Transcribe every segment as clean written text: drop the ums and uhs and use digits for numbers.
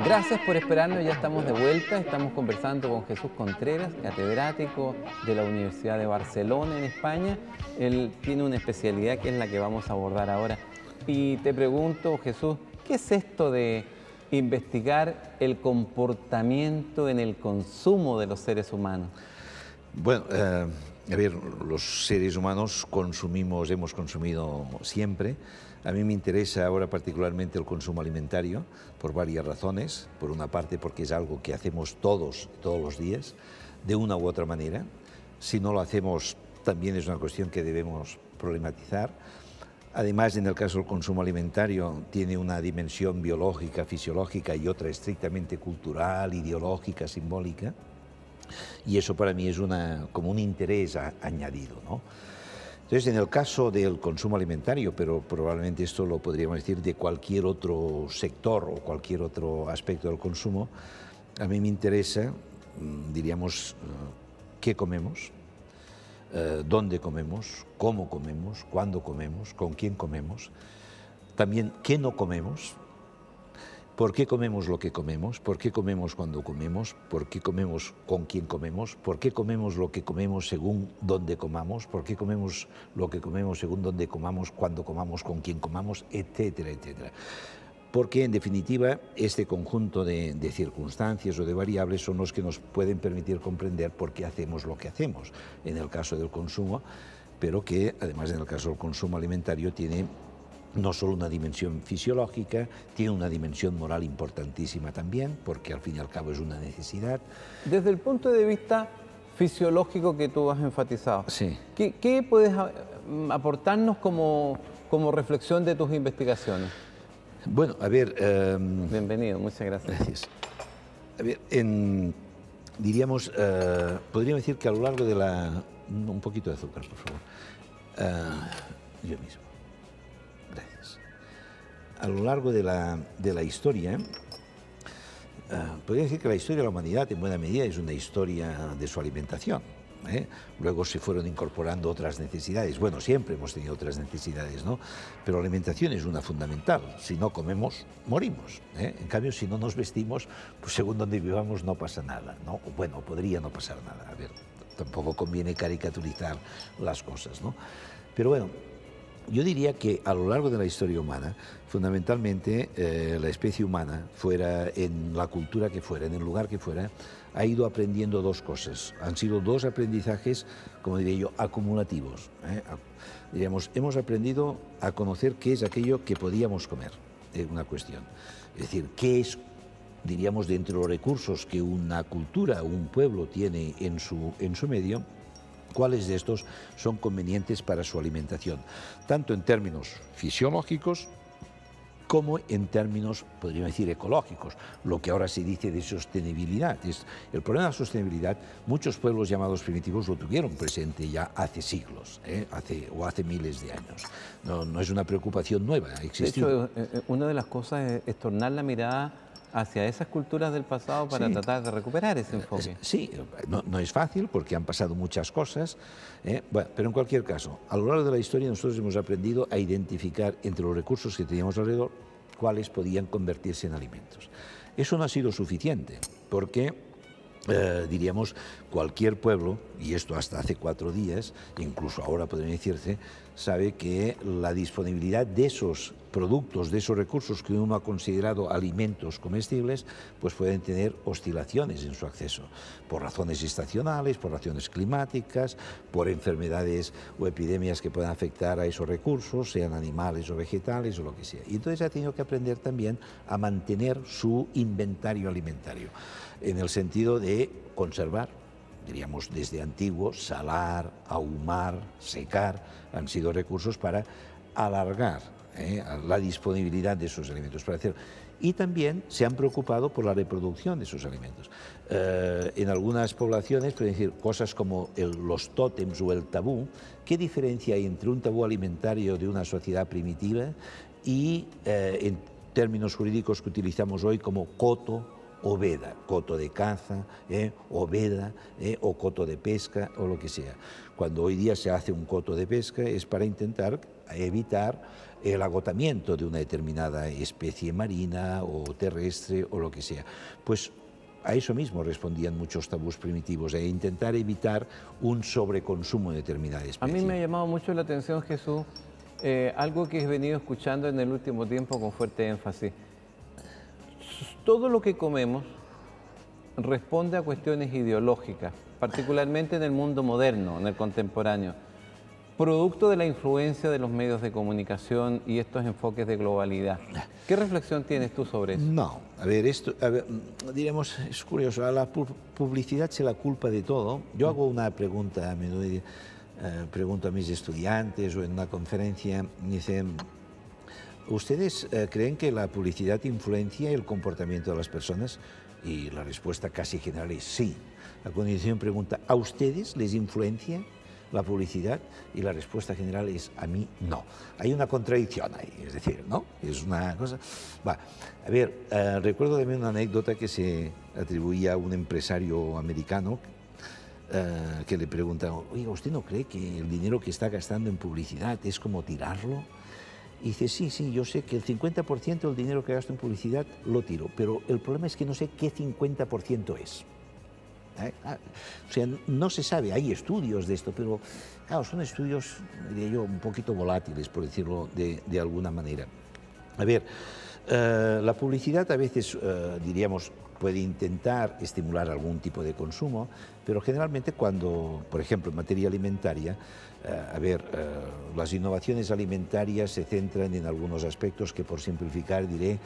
Gracias por esperarnos, ya estamos de vuelta, estamos conversando con Jesús Contreras, catedrático de la Universidad de Barcelona en España. Él tiene una especialidad que es la que vamos a abordar ahora. Y te pregunto, Jesús, ¿qué es esto de investigar el comportamiento en el consumo de los seres humanos? Bueno, a ver, los seres humanos hemos consumido siempre. A mí me interesa ahora particularmente el consumo alimentario por varias razones. Por una parte porque es algo que hacemos todos los días, de una u otra manera. Si no lo hacemos, también es una cuestión que debemos problematizar. Además, en el caso del consumo alimentario, tiene una dimensión biológica, fisiológica y otra estrictamente cultural, ideológica, simbólica. Y eso para mí es como un interés añadido, ¿no? Entonces, en el caso del consumo alimentario, pero probablemente esto lo podríamos decir de cualquier otro sector o cualquier otro aspecto del consumo, a mí me interesa, diríamos, qué comemos, dónde comemos, cómo comemos, cuándo comemos, con quién comemos, también qué no comemos. ¿Por qué comemos lo que comemos? ¿Por qué comemos cuando comemos? ¿Por qué comemos con quién comemos? ¿Por qué comemos lo que comemos según dónde comamos? ¿Por qué comemos lo que comemos según dónde comamos, cuándo comamos, con quién comamos, etcétera, etcétera? Porque, en definitiva, este conjunto de circunstancias o de variables son los que nos pueden permitir comprender por qué hacemos lo que hacemos, en el caso del consumo, pero que, además, en el caso del consumo alimentario, tiene no solo una dimensión fisiológica, tiene una dimensión moral importantísima también, porque al fin y al cabo es una necesidad. Desde el punto de vista fisiológico que tú has enfatizado, sí. ¿Qué puedes aportarnos como reflexión de tus investigaciones? Bueno, a ver... Bienvenido, muchas gracias. Gracias. A ver, diríamos, podríamos decir que a lo largo de la... Un poquito de azúcar, por favor. Yo mismo. Gracias. A lo largo de la historia, podría decir que la historia de la humanidad en buena medida es una historia de su alimentación. Luego se fueron incorporando otras necesidades. Bueno, siempre hemos tenido otras necesidades, ¿no? Pero la alimentación es una fundamental. Si no comemos, morimos. En cambio, si no nos vestimos, pues según donde vivamos no pasa nada, ¿no? Bueno, podría no pasar nada. A ver, tampoco conviene caricaturizar las cosas, ¿no? Pero bueno, yo diría que a lo largo de la historia humana, fundamentalmente la especie humana, fuera en la cultura que fuera, en el lugar que fuera, ha ido aprendiendo dos cosas. Han sido dos aprendizajes, como diría yo, acumulativos. Diríamos, hemos aprendido a conocer qué es aquello que podíamos comer, una cuestión. Es decir, qué es, diríamos, de entre los recursos que una cultura o un pueblo tiene en su medio, cuáles de estos son convenientes para su alimentación, tanto en términos fisiológicos como en términos, podríamos decir, ecológicos, lo que ahora se dice de sostenibilidad. El problema de la sostenibilidad, muchos pueblos llamados primitivos lo tuvieron presente ya hace siglos, hace miles de años. No es una preocupación nueva, ha existido. De hecho, una de las cosas es tornar la mirada hacia esas culturas del pasado para tratar de recuperar ese enfoque. Sí, no es fácil porque han pasado muchas cosas, bueno, pero en cualquier caso, a lo largo de la historia nosotros hemos aprendido a identificar entre los recursos que teníamos alrededor cuáles podían convertirse en alimentos. Eso no ha sido suficiente porque, diríamos, cualquier pueblo, y esto hasta hace 4 días, incluso ahora podría decirse, sabe que la disponibilidad de esos productos, de esos recursos que uno ha considerado alimentos comestibles, pues pueden tener oscilaciones en su acceso, por razones estacionales, por razones climáticas, por enfermedades o epidemias que puedan afectar a esos recursos, sean animales o vegetales o lo que sea. Y entonces ha tenido que aprender también a mantener su inventario alimentario, en el sentido de conservar, diríamos desde antiguo, salar, ahumar, secar, han sido recursos para alargar la disponibilidad de esos alimentos. Y también se han preocupado por la reproducción de esos alimentos. En algunas poblaciones, pueden decir cosas como los tótems o el tabú. ¿Qué diferencia hay entre un tabú alimentario de una sociedad primitiva y en términos jurídicos que utilizamos hoy como coto o veda, coto de caza, o veda, o coto de pesca, o lo que sea. Cuando hoy día se hace un coto de pesca es para intentar evitar el agotamiento de una determinada especie marina o terrestre o lo que sea. Pues a eso mismo respondían muchos tabús primitivos, intentar evitar un sobreconsumo de determinada especie. A mí me ha llamado mucho la atención, Jesús, algo que he venido escuchando en el último tiempo con fuerte énfasis. Todo lo que comemos responde a cuestiones ideológicas, particularmente en el mundo moderno, en el contemporáneo, producto de la influencia de los medios de comunicación y estos enfoques de globalidad. ¿Qué reflexión tienes tú sobre eso? No, diremos, es curioso, a la publicidad se la culpa de todo. Yo hago una pregunta a menudo, pregunto a mis estudiantes o en una conferencia, me dicen, ¿ustedes creen que la publicidad influencia el comportamiento de las personas? Y la respuesta casi general es sí. A continuación pregunta, ¿a ustedes les influencia la publicidad? Y la respuesta general es a mí no. Hay una contradicción ahí, es decir, ¿no? Es una cosa... Va. A ver, recuerdo también una anécdota que se atribuía a un empresario americano que le pregunta, oiga, ¿usted no cree que el dinero que está gastando en publicidad es como tirarlo? Y dice, sí, yo sé que el 50% del dinero que gasto en publicidad lo tiro, pero el problema es que no sé qué 50% es. O sea, no se sabe, hay estudios de esto, pero claro, son estudios, diría yo, un poquito volátiles, por decirlo de alguna manera. A ver, la publicidad a veces, diríamos, puede intentar estimular algún tipo de consumo, pero generalmente cuando, por ejemplo, en materia alimentaria, las innovaciones alimentarias se centran en algunos aspectos que, por simplificar, diré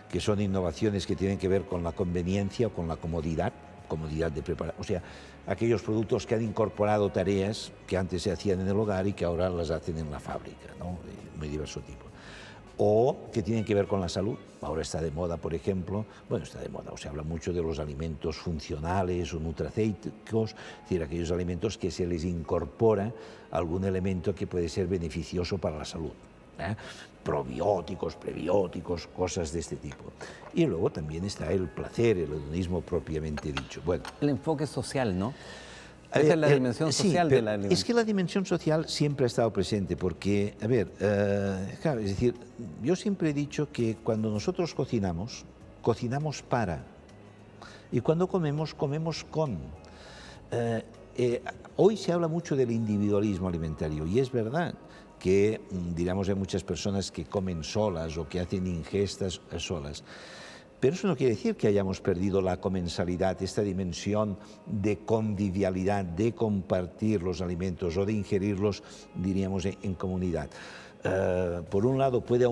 que son innovaciones que tienen que ver con la conveniencia o con la comodidad de preparar, o sea, aquellos productos que han incorporado tareas que antes se hacían en el hogar y que ahora las hacen en la fábrica, ¿no? De muy diverso tipo. O que tienen que ver con la salud. Ahora está de moda, por ejemplo, bueno, está de moda, o se habla mucho de los alimentos funcionales o nutraceicos, es decir, aquellos alimentos que se les incorpora algún elemento que puede ser beneficioso para la salud. Probióticos, prebióticos, cosas de este tipo. Y luego también está el placer, el hedonismo propiamente dicho. Bueno, el enfoque social, ¿no? Esa es la dimensión social de la alimentación. Es que la dimensión social siempre ha estado presente porque, claro, es decir, yo siempre he dicho que cuando nosotros cocinamos, cocinamos para. Y cuando comemos, comemos con. Hoy se habla mucho del individualismo alimentario y es verdad que, diríamos, hay muchas personas que comen solas o que hacen ingestas solas. Pero eso no quiere decir que hayamos perdido la comensalidad, esta dimensión de convivialidad, de compartir los alimentos o de ingerirlos, diríamos, en comunidad. Por un lado puede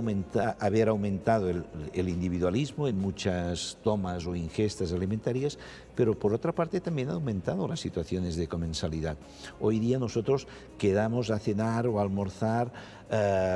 haber aumentado el individualismo en muchas tomas o ingestas alimentarias, pero por otra parte también ha aumentado las situaciones de comensalidad. Hoy día nosotros quedamos a cenar o a almorzar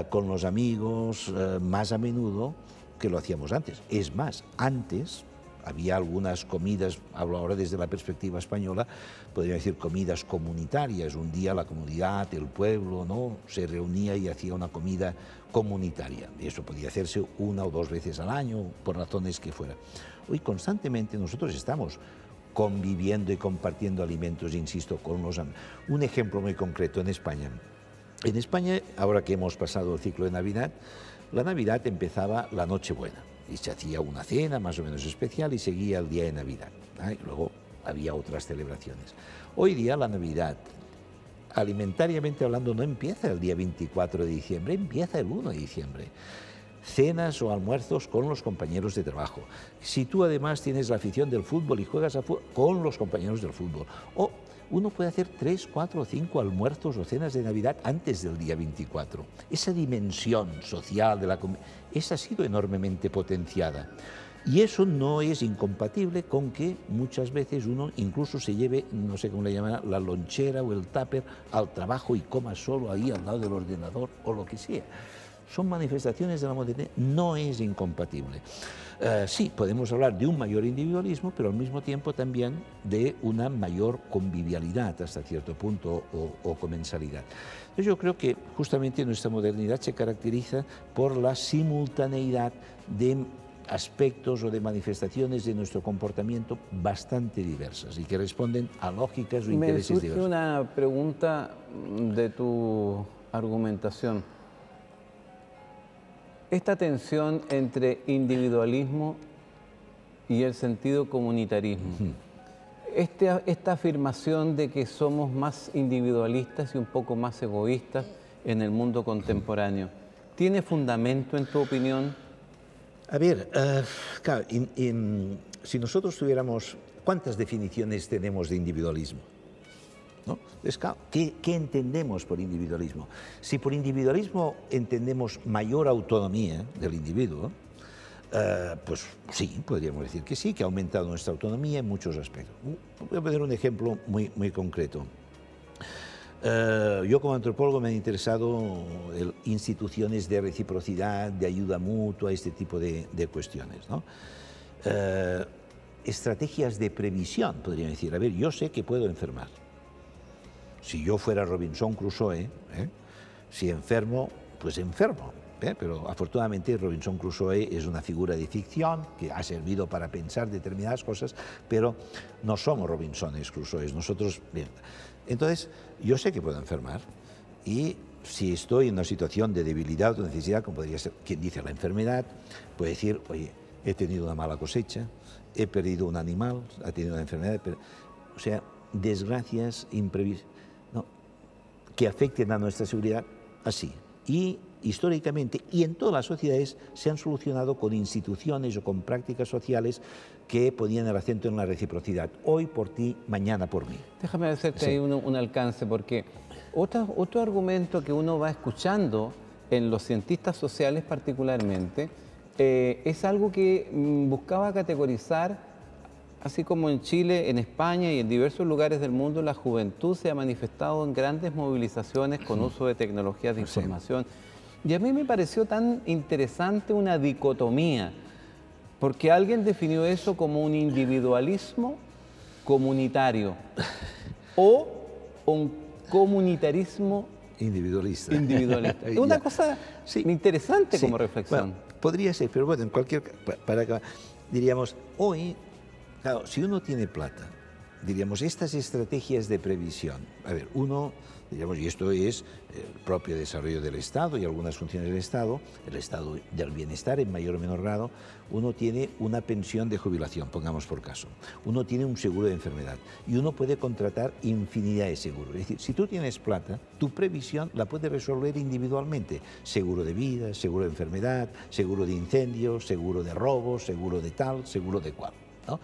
con los amigos más a menudo que lo hacíamos antes. Es más, antes había algunas comidas, hablo ahora desde la perspectiva española, podría decir comidas comunitarias. Un día la comunidad, el pueblo, ¿no?, se reunía y hacía una comida comunitaria. Y eso podía hacerse una o dos veces al año, por razones que fuera. Hoy constantemente nosotros estamos conviviendo y compartiendo alimentos, insisto, con los amigos. Un ejemplo muy concreto en España. En España, ahora que hemos pasado el ciclo de Navidad, la Navidad empezaba la Nochebuena y se hacía una cena más o menos especial y seguía el día de Navidad. Y luego había otras celebraciones. Hoy día la Navidad, alimentariamente hablando, no empieza el día 24 de diciembre, empieza el 1 de diciembre. Cenas o almuerzos con los compañeros de trabajo. Si tú además tienes la afición del fútbol y juegas a fútbol, con los compañeros del fútbol. O uno puede hacer 3, 4 o 5 almuerzos o cenas de Navidad antes del día 24. Esa dimensión social de la comida, esa ha sido enormemente potenciada. Y eso no es incompatible con que muchas veces uno incluso se lleve, no sé cómo le llaman, la lonchera o el tupper al trabajo y coma solo ahí al lado del ordenador o lo que sea. Son manifestaciones de la modernidad, no es incompatible. Sí, podemos hablar de un mayor individualismo, pero al mismo tiempo también de una mayor convivialidad hasta cierto punto o comensalidad. Entonces yo creo que justamente nuestra modernidad se caracteriza por la simultaneidad de aspectos o de manifestaciones de nuestro comportamiento bastante diversas y que responden a lógicas o intereses Me surge diversos. una pregunta de tu argumentación. Esta tensión entre individualismo y el sentido comunitarismo. Esta afirmación de que somos más individualistas y un poco más egoístas en el mundo contemporáneo, ¿tiene fundamento en tu opinión? A ver, claro, si nosotros tuviéramos... ¿Cuántas definiciones tenemos de individualismo? ¿No? Entonces, claro, ¿qué entendemos por individualismo? Si por individualismo entendemos mayor autonomía del individuo, pues sí, podríamos decir que sí, que ha aumentado nuestra autonomía en muchos aspectos. Voy a poner un ejemplo muy concreto. Yo como antropólogo me han interesado instituciones de reciprocidad, de ayuda mutua, este tipo de cuestiones, ¿no? Estrategias de previsión, podría decir. A ver, yo sé que puedo enfermar. Si yo fuera Robinson Crusoe, si enfermo, pues enfermo. Pero afortunadamente Robinson Crusoe es una figura de ficción que ha servido para pensar determinadas cosas, pero no somos Robinsones Crusoes, nosotros... Bien. Entonces, yo sé que puedo enfermar y si estoy en una situación de debilidad o necesidad, como podría ser quien dice la enfermedad, puede decir, oye, he tenido una mala cosecha, he perdido un animal, ha tenido una enfermedad, o sea, desgracias imprevistas, ¿no?, que afecten a nuestra seguridad, así. Y históricamente y en todas las sociedades se han solucionado con instituciones o con prácticas sociales que ponían el acento en la reciprocidad. Hoy por ti, mañana por mí. Déjame hacerte ahí un alcance, porque otro argumento que uno va escuchando en los cientistas sociales particularmente es algo que buscaba categorizar, así como en Chile, en España y en diversos lugares del mundo, la juventud se ha manifestado en grandes movilizaciones con uso de tecnologías de información. Y a mí me pareció tan interesante una dicotomía, porque alguien definió eso como un individualismo comunitario o un comunitarismo individualista. Es una cosa interesante como reflexión. Bueno, podría ser, pero bueno, en cualquier... diríamos, hoy, claro, si uno tiene plata, diríamos, estas estrategias de previsión, a ver, uno, diríamos, y esto es el propio desarrollo del Estado y algunas funciones del Estado, el Estado del bienestar en mayor o menor grado, uno tiene una pensión de jubilación, pongamos por caso, uno tiene un seguro de enfermedad y uno puede contratar infinidad de seguros. Es decir, si tú tienes plata, tu previsión la puedes resolver individualmente, seguro de vida, seguro de enfermedad, seguro de incendios, seguro de robos, seguro de tal, seguro de cual, ¿no?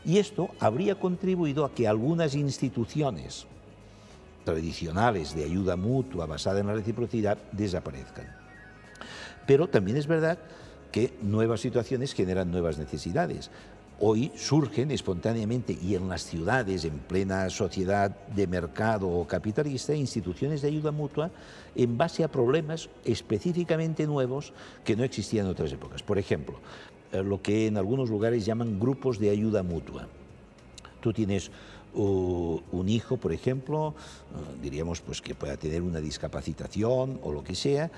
Y esto habría contribuido a que algunas instituciones tradicionales de ayuda mutua basada en la reciprocidad desaparezcan. Pero también es verdad que nuevas situaciones generan nuevas necesidades. Hoy surgen espontáneamente y en las ciudades, en plena sociedad de mercado o capitalista, instituciones de ayuda mutua en base a problemas específicamente nuevos que no existían en otras épocas. Por ejemplo, lo que en algunos lugares llaman grupos de ayuda mutua. Tú tienes un hijo, por ejemplo, diríamos pues que pueda tener una discapacitación o lo que sea,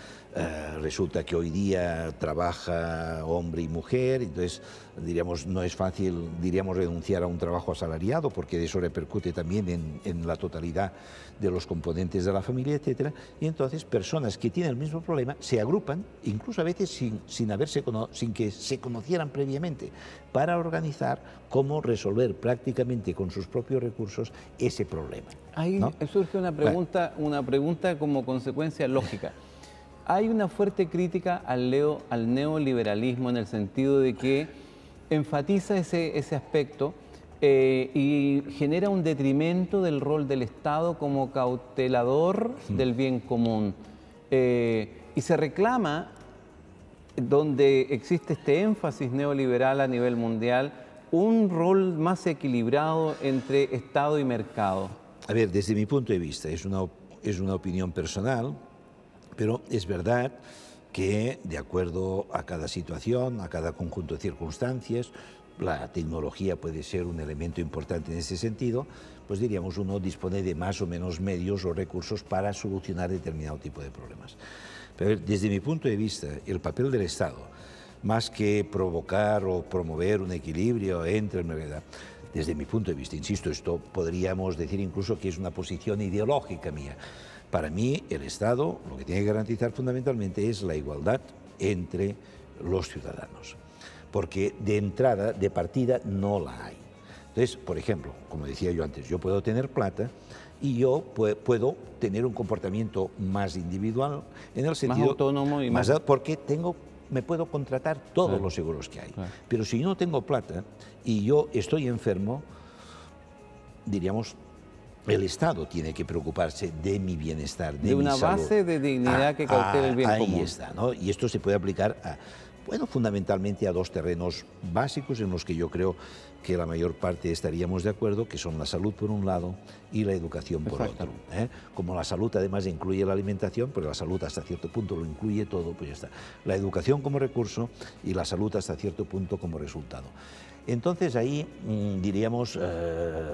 resulta que hoy día trabaja hombre y mujer, entonces diríamos no es fácil, diríamos, renunciar a un trabajo asalariado porque eso repercute también en la totalidad de los componentes de la familia, etcétera, y entonces personas que tienen el mismo problema se agrupan, incluso a veces sin que se conocieran previamente, para organizar cómo resolver prácticamente con sus propios recursos ese problema. Ahí ¿no? surge una pregunta como consecuencia lógica. Hay una fuerte crítica al neoliberalismo en el sentido de que enfatiza ese aspecto y genera un detrimento del rol del Estado como cautelador del bien común. Y se reclama, donde existe este énfasis neoliberal a nivel mundial, un rol más equilibrado entre Estado y mercado. A ver, desde mi punto de vista, es una opinión personal, pero es verdad que de acuerdo a cada situación, a cada conjunto de circunstancias, la tecnología puede ser un elemento importante en ese sentido, pues diríamos uno dispone de más o menos medios o recursos para solucionar determinado tipo de problemas. Pero desde mi punto de vista, el papel del Estado más que provocar o promover un equilibrio entre la verdad. Desde mi punto de vista, insisto, esto podríamos decir incluso que es una posición ideológica mía. Para mí, el Estado lo que tiene que garantizar fundamentalmente es la igualdad entre los ciudadanos, porque de entrada, de partida, no la hay. Entonces, por ejemplo, como decía yo antes, yo puedo tener plata y yo puedo tener un comportamiento más individual en el sentido... Más autónomo y más... Porque me puedo contratar todos los seguros que hay. Claro. Pero si yo no tengo plata y yo estoy enfermo, diríamos, el Estado tiene que preocuparse de mi bienestar, de mi una salud. base de dignidad que cautele el bien común. Ahí está, ¿no? Y esto se puede aplicar bueno, fundamentalmente a dos terrenos básicos en los que yo creo que la mayor parte estaríamos de acuerdo, que son la salud por un lado y la educación por otro. Como la salud además incluye la alimentación, pero la salud hasta cierto punto lo incluye todo, pues ya está. La educación como recurso y la salud hasta cierto punto como resultado. Entonces ahí diríamos,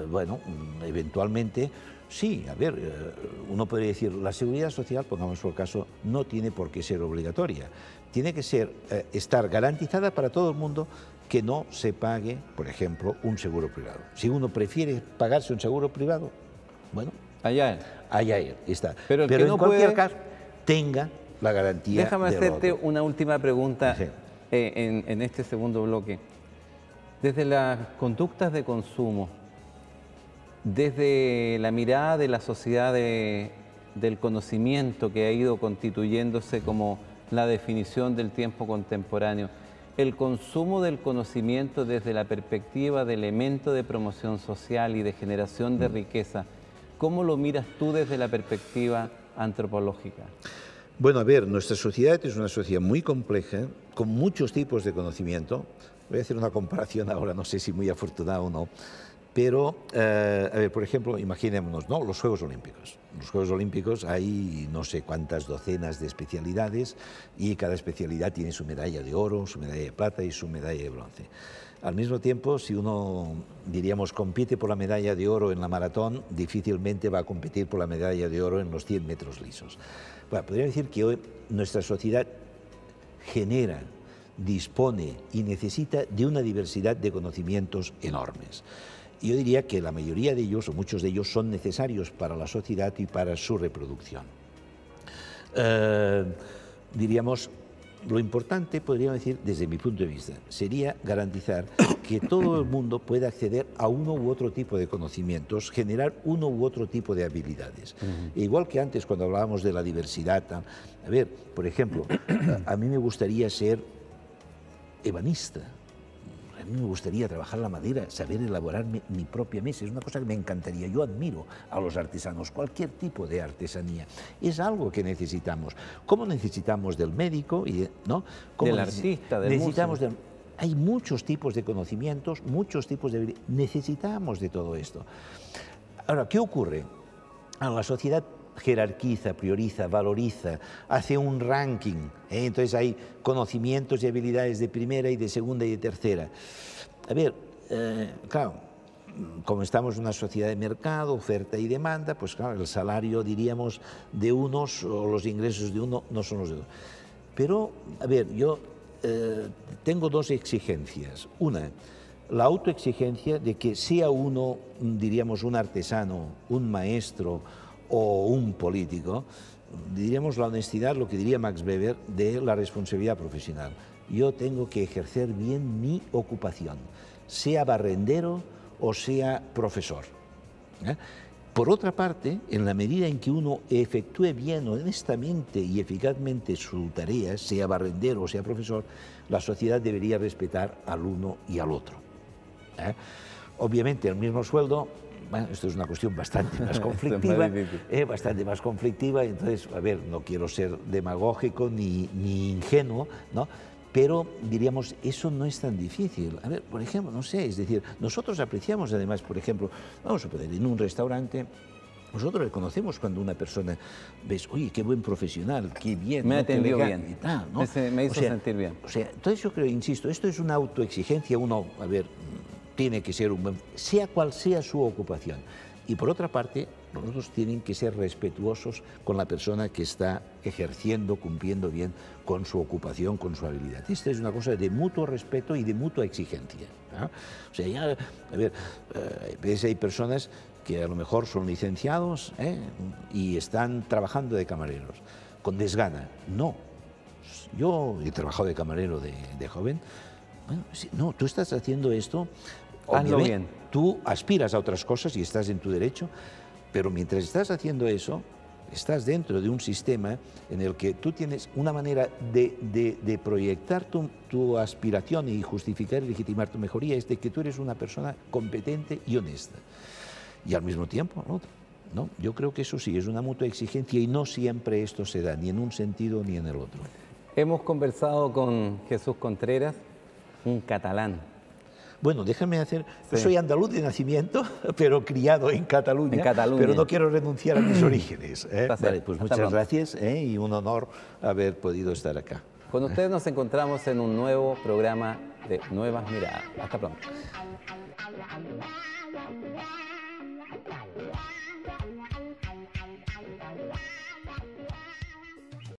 bueno, eventualmente, sí, a ver, uno podría decir, la seguridad social, pongamos por caso, no tiene por qué ser obligatoria. Tiene que estar garantizada para todo el mundo, que no se pague, por ejemplo, un seguro privado. Si uno prefiere pagarse un seguro privado, bueno, allá está. Pero en cualquier caso, tenga la garantía. Déjame hacerte una última pregunta, sí, en este segundo bloque. Desde las conductas de consumo, desde la mirada de la sociedad del conocimiento que ha ido constituyéndose como la definición del tiempo contemporáneo, el consumo del conocimiento desde la perspectiva de elemento de promoción social y de generación de riqueza, ¿cómo lo miras tú desde la perspectiva antropológica? Bueno, a ver, nuestra sociedad es una sociedad muy compleja, con muchos tipos de conocimiento. Voy a hacer una comparación ahora, no sé si muy afortunada o no, pero, a ver, por ejemplo, imaginémonos, ¿no?, los Juegos Olímpicos. En los Juegos Olímpicos hay no sé cuántas docenas de especialidades y cada especialidad tiene su medalla de oro, su medalla de plata y su medalla de bronce. Al mismo tiempo, si uno, diríamos, compite por la medalla de oro en la maratón, difícilmente va a competir por la medalla de oro en los 100 metros lisos. Bueno, podría decir que hoy nuestra sociedad genera, dispone y necesita de una diversidad de conocimientos enormes. Yo diría que la mayoría de ellos, o muchos de ellos, son necesarios para la sociedad y para su reproducción. Diríamos, lo importante, podríamos decir, desde mi punto de vista, sería garantizar que todo el mundo pueda acceder a uno u otro tipo de conocimientos, generar uno u otro tipo de habilidades. Igual que antes, cuando hablábamos de la diversidad, a ver, por ejemplo, a mí me gustaría ser ebanista. A mí me gustaría trabajar la madera, saber elaborar mi propia mesa, es una cosa que me encantaría. Yo admiro a los artesanos, cualquier tipo de artesanía. Es algo que necesitamos. ¿Cómo necesitamos del médico? ¿No? Del artista, del músico. Hay muchos tipos de conocimientos, muchos tipos de... Necesitamos de todo esto. Ahora, ¿qué ocurre? La sociedad jerarquiza, prioriza, valoriza, hace un ranking, entonces hay conocimientos y habilidades de primera y de segunda y de tercera. A ver, claro, como estamos en una sociedad de mercado, oferta y demanda, pues claro, el salario, diríamos, de unos o los ingresos de uno no son los de otros. Pero, a ver, yo tengo dos exigencias. Una, la autoexigencia de que sea uno, diríamos, un artesano, un maestro o un político, diríamos la honestidad, lo que diría Max Weber, de la responsabilidad profesional. Yo tengo que ejercer bien mi ocupación, sea barrendero o sea profesor. Por otra parte, en la medida en que uno efectúe bien, honestamente y eficazmente su tarea, sea barrendero o sea profesor, la sociedad debería respetar al uno y al otro. Obviamente, el mismo sueldo. Bueno, esto es una cuestión bastante más conflictiva, entonces, a ver, no quiero ser demagógico ni ingenuo, ¿no? Pero, diríamos, eso no es tan difícil. A ver, por ejemplo, no sé, es decir, nosotros apreciamos además, por ejemplo, vamos a poner en un restaurante, nosotros reconocemos cuando una persona, ves, oye, qué buen profesional, qué bien. Me atendió bien, ¿no? Me hizo sentir bien. O sea, entonces yo creo, insisto, esto es una autoexigencia, uno, a ver, tiene que ser un buen, sea cual sea su ocupación. Y por otra parte, los otros tienen que ser respetuosos con la persona que está ejerciendo, cumpliendo bien con su ocupación, con su habilidad. Esta es una cosa de mutuo respeto y de mutua exigencia, ¿no? O sea, ya, a ver, a veces hay personas que a lo mejor son licenciados y están trabajando de camareros, con desgana. No, yo he trabajado de camarero de joven. Bueno, no, tú estás haciendo esto, hazlo bien. Tú aspiras a otras cosas y estás en tu derecho, pero mientras estás haciendo eso, estás dentro de un sistema en el que tú tienes una manera de proyectar tu aspiración y justificar y legitimar tu mejoría, es de que tú eres una persona competente y honesta. Y al mismo tiempo, ¿no? Yo creo que eso sí, es una mutua exigencia y no siempre esto se da, ni en un sentido ni en el otro. Hemos conversado con Jesús Contreras, un catalán. Bueno, déjame hacer... Yo soy andaluz de nacimiento, pero criado en Cataluña, pero no quiero renunciar a mis orígenes. Vale, pues muchas gracias y un honor haber podido estar acá. Con ustedes nos encontramos en un nuevo programa de Nuevas Miradas. Hasta pronto.